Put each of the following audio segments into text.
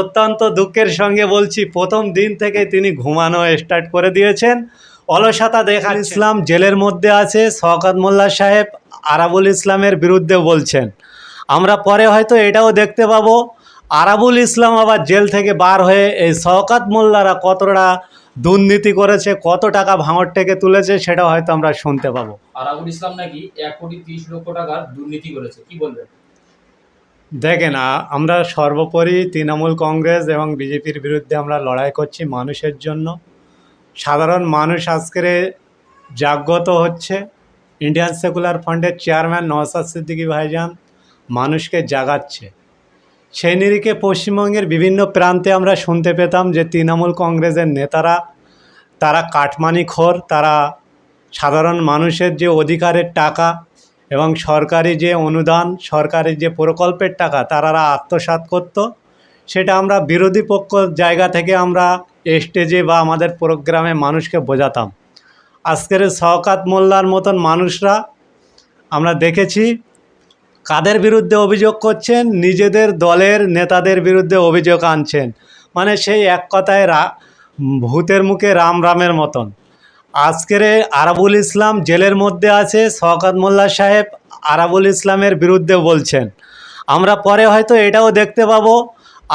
অত্যন্ত দুঃখের সঙ্গে বলছি, প্রথম দিন থেকে তিনি ঘুমানো স্টার্ট করে দিয়েছেন, অলসতা দেখাচ্ছেন। ইসলাম জেলের মধ্যে আছে, শওকত মোল্লা সাহেব আরাবুল ইসলামের বিরুদ্ধে বলছেন। আমরা পরে হয়তো এটাও দেখতে পাবো আরাবুল ইসলাম আবার জেল থেকে বার হয়ে এই শওকত মোল্লারা কতটা দুর্নীতি করেছে, কত টাকা ভাঙড় থেকে তুলেছে, সেটাও হয়তো আমরা শুনতে পাবো। আরাবুল ইসলাম নাকি 1,30,00,000 টাকার দুর্নীতি করেছে, কি বলবেন? দেখেন, আমরা সর্বোপরি তৃণমূল কংগ্রেস এবং বিজেপির বিরুদ্ধে আমরা লড়াই করছি মানুষের জন্য। সাধারণ মানুষ আজকে জাগ্রত হচ্ছে। ইন্ডিয়ান সেকুলার ফ্রন্টের চেয়ারম্যান নওশাদ সিদ্দিকী ভাইজান মানুষকে জাগাচ্ছে। সেই নিরিখে পশ্চিমবঙ্গের বিভিন্ন প্রান্তে আমরা শুনতে পেতাম যে তৃণমূল কংগ্রেসের নেতারা তারা কাটমানিখোর, তারা সাধারণ মানুষের যে অধিকারের টাকা এবং সরকারি যে অনুদান, সরকারি যে প্রকল্পের টাকা তারা আত্মসাৎ করত। সেটা আমরা বিরোধী পক্ষ জায়গা থেকে আমরা স্টেজে বা আমাদের প্রোগ্রামে মানুষকে বোঝাতাম। আজকের শওকত মোল্লার মতন মানুষরা আমরা দেখেছি কাদের বিরুদ্ধে অভিযোগ করছেন, নিজেদের দলের নেতাদের বিরুদ্ধে অভিযোগ আনছেন। মানে সেই এক কথায় ভূতের মুখে রাম রামের মতন। আজকের আরাবুল ইসলাম জেলের মধ্যে আছে, শওকত মোল্লা সাহেব আরাবুল ইসলামের বিরুদ্ধে বলছেন। আমরা পরে হয়তো এটাও দেখতে পাবো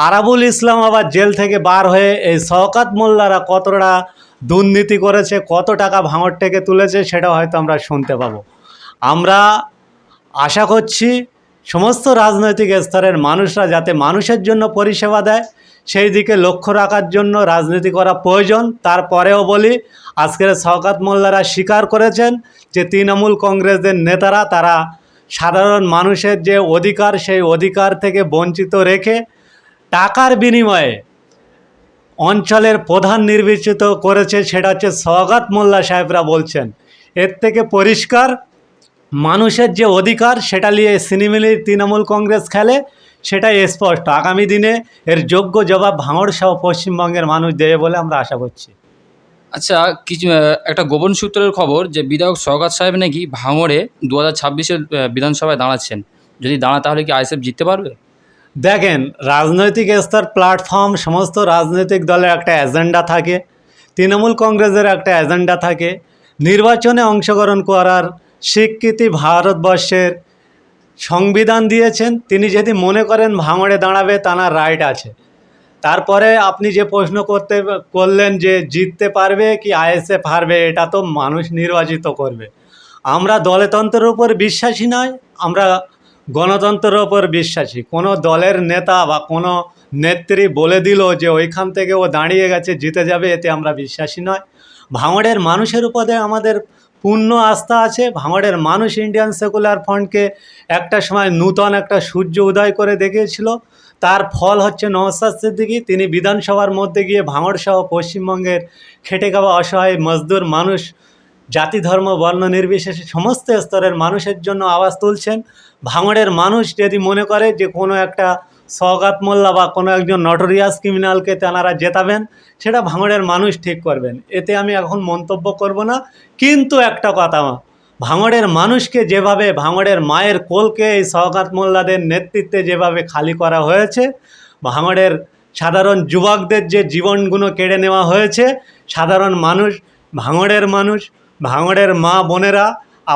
আরাবুল ইসলাম আবার জেল থেকে বার হয়ে এই শওকত মোল্লারা কতটা দুর্নীতি করেছে, কত টাকা ভাঙড় থেকে তুলেছে, সেটাও হয়তো আমরা শুনতে পাবো। আমরা আশা করছি সমস্ত রাজনৈতিক স্তরের মানুষরা যাতে মানুষের জন্য পরিষেবা দেয়, সেই দিকে লক্ষ্য রাখার জন্য রাজনীতি করা প্রয়োজন। তারপরেও বলি, আজকের শওকত মোল্লারা স্বীকার করেছেন যে তৃণমূল কংগ্রেসের নেতারা তারা সাধারণ মানুষের যে অধিকার, সেই অধিকার থেকে বঞ্চিত রেখে টাকার বিনিময়ে অঞ্চলের প্রধান নির্বাচিত করেছে, সেটা হচ্ছে শওকত মোল্লা সাহেবরা বলছেন। এর থেকে পরিষ্কার মানুষের যে অধিকার সেটা নিয়ে সিনেমিলির তৃণমূল কংগ্রেস খেলে, সেটাই স্পষ্ট। আগামী দিনে এর যোগ্য জবাব ভাঙড় সহ পশ্চিমবঙ্গের মানুষ দেবে বলে আমরা আশা করছি। আচ্ছা, কিছু একটা গোপন সূত্রের খবর যে বিধায়ক শওকত সাহেব নাকি ভাঙড়ে 2026-এর বিধানসভায় দাঁড়াচ্ছেন। যদি দাঁড়ায় তাহলে কি আইএসএফ জিততে পারবে? দেখেন, রাজনৈতিক স্তর প্ল্যাটফর্ম, সমস্ত রাজনৈতিক দলের একটা এজেন্ডা থাকে, তৃণমূল কংগ্রেসের একটা এজেন্ডা থাকে। নির্বাচনে অংশগ্রহণ করার স্বীকৃতি ভারতবর্ষের সংবিধান দিয়েছেন। তিনি যদি মনে করেন ভাঙড়ে দাঁড়াবে, তার রাইট আছে। তারপরে আপনি যে প্রশ্ন করলেন যে জিততে পারবে কি আইএসএফ হারবে, এটা তো মানুষ নির্বাচিত করবে। আমরা দলতন্ত্রের উপর বিশ্বাসী নয়, আমরা গণতন্ত্রের ওপর বিশ্বাসী। কোনো দলের নেতা বা কোনো নেত্রী বলে দিল যে ওইখান থেকে ও দাঁড়িয়ে গেছে জিতে যাবে, এতে আমরা বিশ্বাসী নয়। ভাঙড়ের মানুষের উপরে আমাদের পূর্ণ আস্থা আছে। ভাঙড়ের মানুষ ইন্ডিয়ান সেকুলার ফ্রন্টকে একটা সময় নূতন একটা সূর্য উদয় করে দেখিয়েছিল। তার ফল হচ্ছে নওশাদ সিদ্দিকী। তিনি বিধানসভার মধ্যে গিয়ে ভাঙড় সহ পশ্চিমবঙ্গের খেটে খাওয়া অসহায় মজদুর মানুষ, জাতি ধর্ম বর্ণ নির্বিশেষে সমস্ত স্তরের মানুষের জন্য আওয়াজ তুলছেন। ভাঙড়ের মানুষ যদি মনে করে যে কোনো একটা শওকত মোল্লা বা কোনো একজন নটোরিয়াস ক্রিমিনালকে তেনারা জেতাবেন, সেটা ভাঙড়ের মানুষ ঠিক করবেন। এতে আমি এখন মন্তব্য করব না। কিন্তু একটা কথা, ভাঙড়ের মানুষকে যেভাবে, ভাঙড়ের মায়ের কোলকে এই শওকত মোল্লাদের নেতৃত্বে যেভাবে খালি করা হয়েছে, ভাঙড়ের সাধারণ যুবকদের যে জীবনগুলো কেড়ে নেওয়া হয়েছে, সাধারণ মানুষ, ভাঙড়ের মানুষ, ভাঙড়ের মা বোনেরা,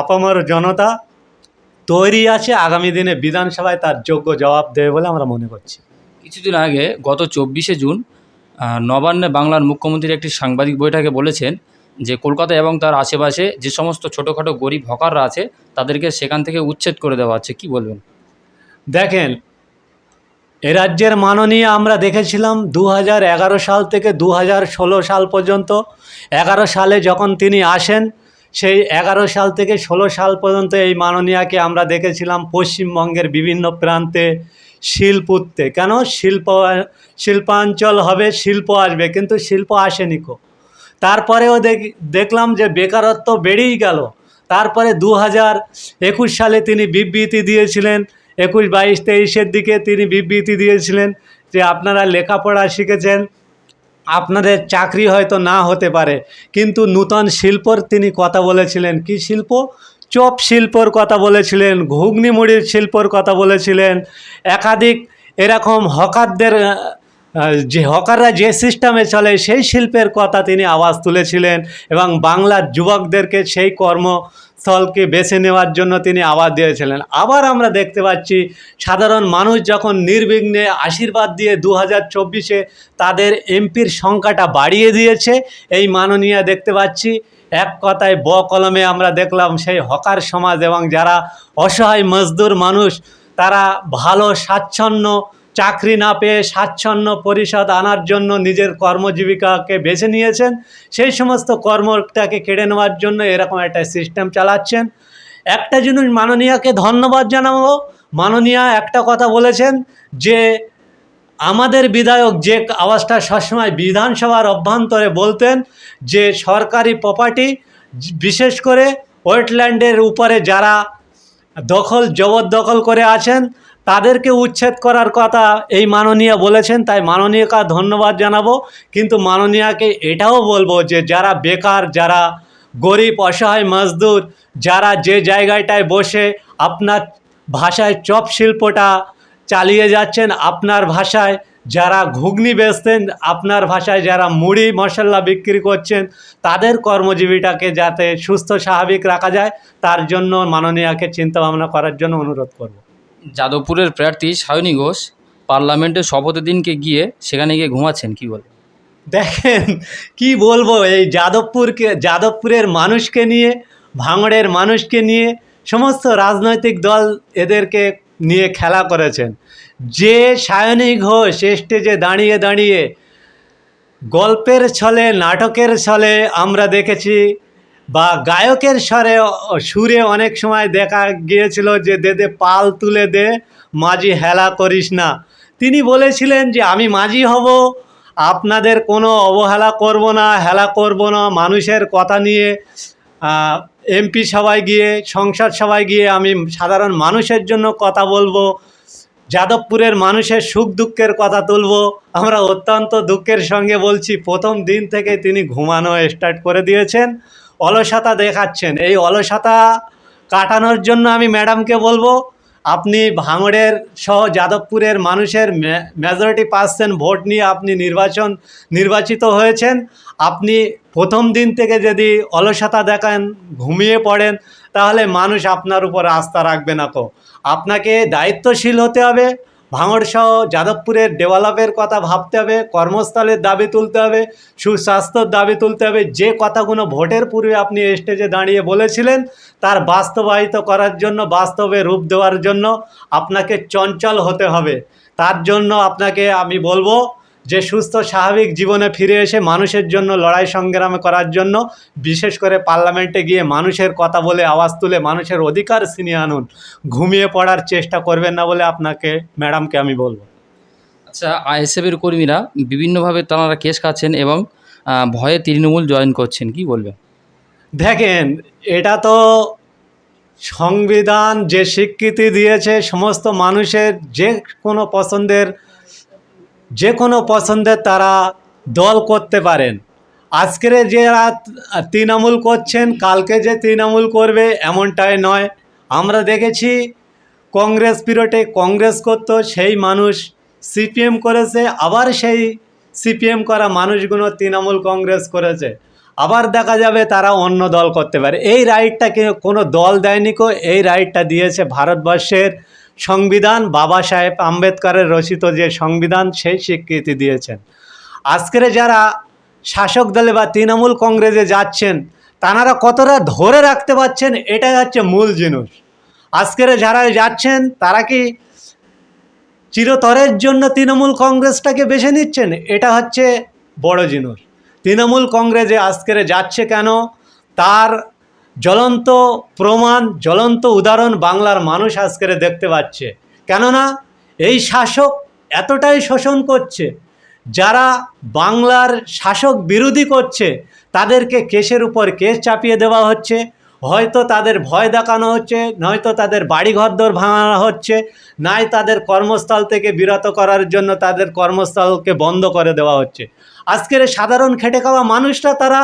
আপামর জনতা তৈরি আছে আগামী দিনে বিধানসভায় তার যোগ্য জবাব দেবে বলে আমরা মনে করছি। কিছুদিন আগে গত 24শে জুন নবান্নে বাংলার মুখ্যমন্ত্রী একটি সাংবাদিক বৈঠকে বলেছেন যে কলকাতা এবং তার আশেপাশে যে সমস্ত ছোটোখাটো গরিব হকাররা আছে তাদেরকে সেখান থেকে উচ্ছেদ করে দেওয়া হচ্ছে, কি বলবেন? দেখেন, এ রাজ্যের মাননীয় আমরা দেখেছিলাম 2011 সাল থেকে 2016 সাল পর্যন্ত। 11 সালে যখন তিনি আসেন, সেই 11 সাল থেকে 16 সাল পর্যন্ত এই মাননীয়াকে আমরা দেখেছিলাম পশ্চিমবঙ্গের বিভিন্ন প্রান্তে শিল্প উঠতে। কেন? শিল্পাঞ্চল হবে, শিল্প আসবে, কিন্তু শিল্প আসেনি কো। তারপরেও দেখলাম যে বেকারত্ব বেড়েই গেল। তারপরে 2021 সালে তিনি বিবৃতি দিয়েছিলেন, 21, 22, 23-এর দিকে তিনি বিবৃতি দিয়েছিলেন যে আপনারা লেখাপড়া শিখেছেন, আপনাদের চাকরি হয়তো না হতে পারে, কিন্তু নূতন শিল্পর তিনি কথা বলেছিলেন। কি শিল্প? চপ শিল্পর কথা বলেছিলেন, ঘুগনি মুড়ির শিল্পর কথা বলেছিলেন। একাধিক এরকম হকারদের যে হকাররা যে সিস্টেমে চলে সেই শিল্পের কথা তিনি আওয়াজ তুলেছিলেন এবং বাংলার যুবকদেরকে সেই কর্মস্থলকে বেছে নেওয়ার জন্য তিনি আওয়াজ দিয়েছিলেন। আবার আমরা দেখতে পাচ্ছি সাধারণ মানুষ যখন নির্বিঘ্নে আশীর্বাদ দিয়ে 2024-এ তাদের এমপির সংখ্যাটা বাড়িয়ে দিয়েছে, এই মাননীয় দেখতে পাচ্ছি এক কথায় কলমে আমরা দেখলাম সেই হকার সমাজ এবং যারা অসহায় মজদুর মানুষ তারা ভালো স্বাচ্ছন্দ্য চাকরি না পেয়ে স্বাচ্ছন্দ্য পরিষদ আনার জন্য নিজের কর্মজীবিকাকে বেছে নিয়েছেন, সেই সমস্ত কর্মটাকে কেড়ে নেওয়ার জন্য এরকম একটা সিস্টেম চালাচ্ছেন। একটা জিনিস মাননীয়াকে ধন্যবাদ জানাবো, মাননীয়া একটা কথা বলেছেন যে আমাদের বিধায়ক যে আওয়াজটা সবসময় বিধানসভার অভ্যন্তরে বলতেন যে সরকারি প্রপার্টি বিশেষ করে ওয়েটল্যান্ডের উপরে যারা জবরদখল করে আছেন তাদেরকে উচ্ছেদ করার কথা এই মাননীয়া বলেছেন, তাই মাননীয়কে ধন্যবাদ জানাবো। কিন্তু মাননীয়াকে এটাও বলবো যে যারা বেকার, যারা গরিব অসহায় মজদুর, যারা যে জায়গাটায় বসে আপনার ভাষায় চপ শিল্পটা চালিয়ে যাচ্ছেন, আপনার ভাষায় যারা ঘুগনি বেচতেন, আপনার ভাষায় যারা মুড়ি মশলা বিক্রি করছেন, তাদের কর্মজীবীটাকে যাতে সুস্থ স্বাভাবিক রাখা যায় তার জন্য মাননীয়াকে চিন্তাভাবনা করার জন্য অনুরোধ করব। যাদবপুরের প্রার্থী সায়নী ঘোষ পার্লামেন্টের শপথের দিনকে গিয়ে সেখানে গিয়ে ঘুমাচ্ছেন, কি বলবেন? দেখেন কি বলবো, এই যাদবপুরের মানুষকে নিয়ে, ভাঙড়ের মানুষকে নিয়ে সমস্ত রাজনৈতিক দল এদেরকে নিয়ে খেলা করেছেন। যে সায়নী ঘোষ স্টেজে দাঁড়িয়ে দাঁড়িয়ে গল্পের ছলে, নাটকের ছলে আমরা দেখেছি বা গায়কের সুরে অনেক সময় দেখা গিয়েছিল যে দে দে পাল তুলে দে মাঝি হেলা করিস না। তিনি বলেছিলেন যে আমি মাঝি হব, আপনাদের কোনো অবহেলা করব না, হেলা করব না, মানুষের কথা নিয়ে এমপি সভায় গিয়ে, সংসদ সভায় গিয়ে আমি সাধারণ মানুষের জন্য কথা বলবো, যাদবপুরের মানুষের সুখ দুঃখের কথা তুলব। আমরা অত্যন্ত দুঃখের সঙ্গে বলছি প্রথম দিন থেকে তিনি ঘুমানো স্টার্ট করে দিয়েছেন, অলসতা দেখাচ্ছেন। এই অলসতা কাটানোর জন্য আমি ম্যাডামকে বলবো আপনি ভাঙড়ের সহ যাদবপুরের মানুষের মেজরিটি পার্সেন্ট ভোট নিয়ে আপনি নির্বাচিত হয়েছেন। আপনি প্রথম দিন থেকে যদি অলসতা দেখান, ঘুমিয়ে পড়েন, তাহলে মানুষ আপনার উপর আস্থা রাখবে না। আপনাকে দায়িত্বশীল হতে হবে, ভাঙড় সহ যাদবপুরের ডেভেলপের কথা ভাবতে হবে, কর্মস্থলের দাবি তুলতে হবে, সুস্বাস্থ্যর দাবি তুলতে হবে। যে কথাগুলো ভোটের পূর্বে আপনি স্টেজে দাঁড়িয়ে বলেছিলেন তার বাস্তবায়িত করার জন্য, বাস্তবে রূপ দেওয়ার জন্য আপনাকে চঞ্চল হতে হবে। তার জন্য আপনাকে আমি বলবো যে সুস্থ স্বাভাবিক জীবনে ফিরে এসে মানুষের জন্য লড়াই সংগ্রাম করার জন্য, বিশেষ করে পার্লামেন্টে গিয়ে মানুষের কথা বলে আওয়াজ তুলে মানুষের অধিকার ছিনিয়ে আনুন, ঘুমিয়ে পড়ার চেষ্টা করবেন না বলে আপনাকে ম্যাডামকে আমি বলবো। আচ্ছা, আইএসএফের কর্মীরা বিভিন্নভাবে তাঁরা কেস খাচ্ছেন এবং ভয়ে তৃণমূল জয়েন করছেন, কি বলবেন? দেখেন, এটা তো সংবিধান যে স্বীকৃতি দিয়েছে সমস্ত মানুষের যে কোনো পছন্দের তারা দল করতে পারেন। আজকের যারা তৃণমূল করছেন কালকে যে তৃণমূল করবে এমনটাই নয়। আমরা দেখেছি কংগ্রেস পিরিয়ডে কংগ্রেস করতো সেই মানুষ সিপিএম করেছে, আবার সেই সিপিএম করা মানুষগুলো তৃণমূল কংগ্রেস করেছে, আবার দেখা যাবে তারা অন্য দল করতে পারে। এই রাইটটা কোনো দল দেয়নি, এই রাইটটা দিয়েছে ভারতবর্ষের সংবিধান, বাবা সাহেব আম্বেদকরের রচিত যে সংবিধান সেই স্বীকৃতি দিয়েছেন। আজকের যারা শাসক দলে বা তৃণমূল কংগ্রেসে যাচ্ছেন তারা কতটা ধরে রাখতে পারছেন, এটাই হচ্ছে মূল জিনিস। আজকের যারা যাচ্ছেন তারা কি চিরতরের জন্য তৃণমূল কংগ্রেসটাকে বেছে নিচ্ছেন, এটা হচ্ছে বড় জিনিস। তৃণমূল কংগ্রেসে আজকের যাচ্ছে কেন তার জ্বলন্ত প্রমাণ, জ্বলন্ত উদাহরণ বাংলার মানুষ আজকের দেখতে পাচ্ছে। কেননা এই শাসক এতটাই শোষণ করছে, যারা বাংলার শাসক বিরোধী করছে তাদেরকে কেসের উপর কেস চাপিয়ে দেওয়া হচ্ছে, হয়তো তাদের ভয় দেখানো হচ্ছে, নয়তো তাদের বাড়িঘরদোর ভাঙানো হচ্ছে, নাই তাদের কর্মস্থল থেকে বিরত করার জন্য তাদের কর্মস্থলকে বন্ধ করে দেওয়া হচ্ছে। আজকের সাধারণ খেটে খাওয়া মানুষরা তারা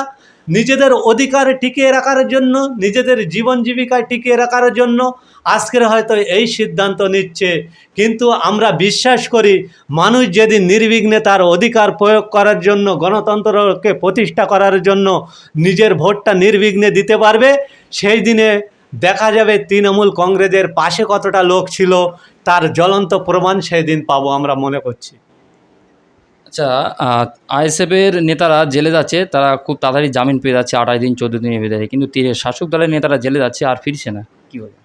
নিজেদের অধিকার টিকিয়ে রাখার জন্য, নিজেদের জীবন জীবিকা টিকিয়ে রাখার জন্য আজকের হয়তো এই সিদ্ধান্ত নিচ্ছে। কিন্তু আমরা বিশ্বাস করি মানুষ যেদিন নির্বিঘ্নে তার অধিকার প্রয়োগ করার জন্য, গণতন্ত্রকে প্রতিষ্ঠা করার জন্য নিজের ভোটটা নির্বিঘ্নে দিতে পারবে, সেই দিনে দেখা যাবে তৃণমূল কংগ্রেসের পাশে কতটা লোক ছিল, তার জ্বলন্ত প্রমাণ সেই দিন পাবো আমরা মনে করছি। আচ্ছা, আইএসএফের নেতারা জেলে যাচ্ছে, তারা খুব তাড়াতাড়ি জামিন পেয়ে যাচ্ছে, 28 দিন 14 দিনের ভিতরে, কিন্তু শাসক দলের নেতারা জেলে যাচ্ছে আর ফিরছে না, কী বলে?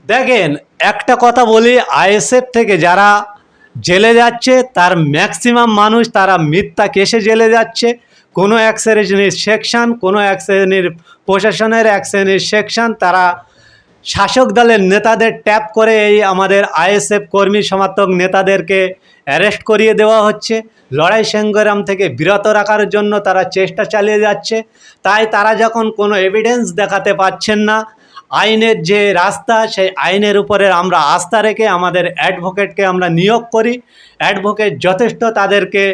দেখেন, একটা কথা বলি, আইএসএফ থেকে যারা জেলে যাচ্ছে তার ম্যাক্সিমাম মানুষ তারা মিথ্যা কেসে জেলে যাচ্ছে। কোনো এক শ্রেণীর সেকশন, কোনো এক শ্রেণীর প্রশাসনের এক শ্রেণীর সেকশন, তারা শাসক দলের নেতাদের ট্যাপ করে এই আমাদের আইএসএফ কর্মী সমর্থক নেতাদেরকে অ্যারেস্ট করিয়ে দেওয়া হচ্ছে। লড়াই সংগ্রাম থেকে বিরত রাখার জন্য তারা চেষ্টা চালিয়ে যাচ্ছে। তাই তারা যখন কোনো এভিডেন্স দেখাতে পাচ্ছেন না, আইনের যে রাস্তা, সেই আইনের উপরে আমরা আস্থা রেখে আমাদের অ্যাডভোকেটকে আমরা নিয়োগ করি। অ্যাডভোকেট যথেষ্ট তাদেরকে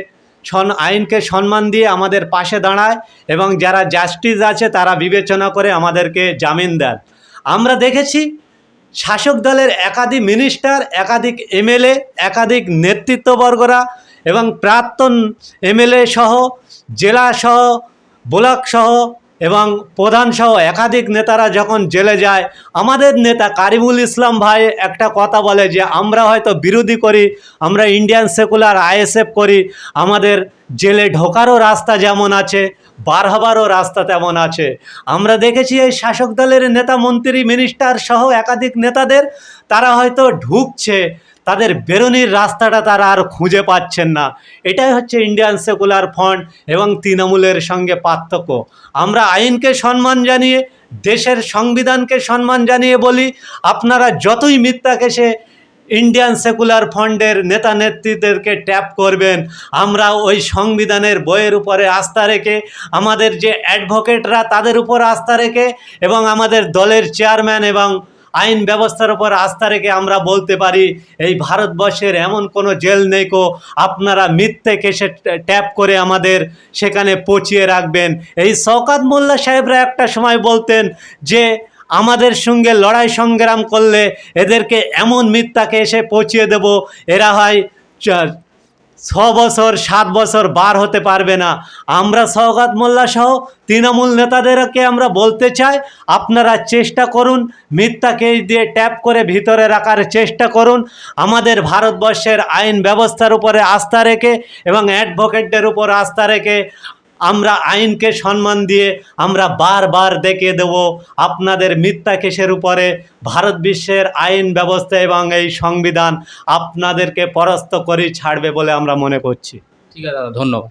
আইনকে সম্মান দিয়ে আমাদের পাশে দাঁড়ায় এবং যারা জাস্টিস আছে তারা বিবেচনা করে আমাদেরকে জামিন দেন। আমরা দেখেছি শাসক দলের একাধিক মিনিস্টার, একাধিক এমএলএ, একাধিক নেতৃত্ববর্গরা এবং প্রাক্তন এমএলএ সহ, জেলা সহ, ব্লক সহ এবং প্রধান সহ একাধিক নেতারা যখন জেলে যায়, আমাদের নেতা কারিমুল ইসলাম ভাই একটা কথা বলে যে আমরা হয়তো বিরোধী করি, আমরা ইন্ডিয়ান সেকুলার আইএসএফ করি, আমাদের জেলে ঢোকারও রাস্তা যেমন আছে, বার হবারও রাস্তা তেমন আছে। আমরা দেখেছি এই শাসক দলের নেতা, মন্ত্রী, মিনিস্টার সহ একাধিক নেতাদের, তারা হয়তো ঢুকছে, তাদের বেরোনির রাস্তাটা তারা আর খুঁজে পাচ্ছেন না। এটাই হচ্ছে ইন্ডিয়ান সেকুলার ফ্রন্ট এবং তৃণমূলের সঙ্গে পার্থক্য। আমরা আইনকে সম্মান জানিয়ে, দেশের সংবিধানকে সম্মান জানিয়ে বলি, আপনারা যতই মিথ্যা কেসে ইন্ডিয়ান সেকুলার ফ্রন্টের নেতা নেত্রীদেরকে ট্যাপ করবেন, আমরা ওই সংবিধানের বইয়ের উপরে আস্থা রেখে, আমাদের যে অ্যাডভোকেটরা তাদের উপর আস্থা রেখে এবং আমাদের দলের চেয়ারম্যান এবং আইন ব্যবস্থার উপর আস্থা রেখে আমরা বলতে পারি এই ভারতবর্ষের এমন কোনো জেল নেই কো আপনারা মিথ্যে কেসে ট্যাপ করে আমাদের সেখানে পচিয়ে রাখবেন। এই শওকত মোল্লা সাহেবরা একটা সময় বলতেন যে আমাদের সঙ্গে লড়াই সংগ্রাম করলে এদেরকে এমন মিথ্যা কেসে পচিয়ে দেব, এরা হয় 6 বছর 7 বছর বার হতে পারবে না। আমরা শওকত মোল্লা সহ তৃণমূল নেতাদেরকে আমরা বলতে চাই, আপনারা চেষ্টা করুন, মিথ্যা কেস দিয়ে ট্যাপ করে ভিতরে রাখার চেষ্টা করুন। আমাদের ভারতবর্ষের আইন ব্যবস্থার উপরে আস্থা রেখে এবং অ্যাডভোকেটদের উপর আস্থা রেখে আমরা আইনকে সম্মান দিয়ে আমরা বারবার দেখিয়ে দেব আপনাদের মিথ্যা কেসের উপরে ভারত বিশ্বের আইন ব্যবস্থা এবং এই সংবিধান আপনাদেরকে পরাস্ত করেই ছাড়বে বলে আমরা মনে করছি। ঠিক আছে দাদা, ধন্যবাদ।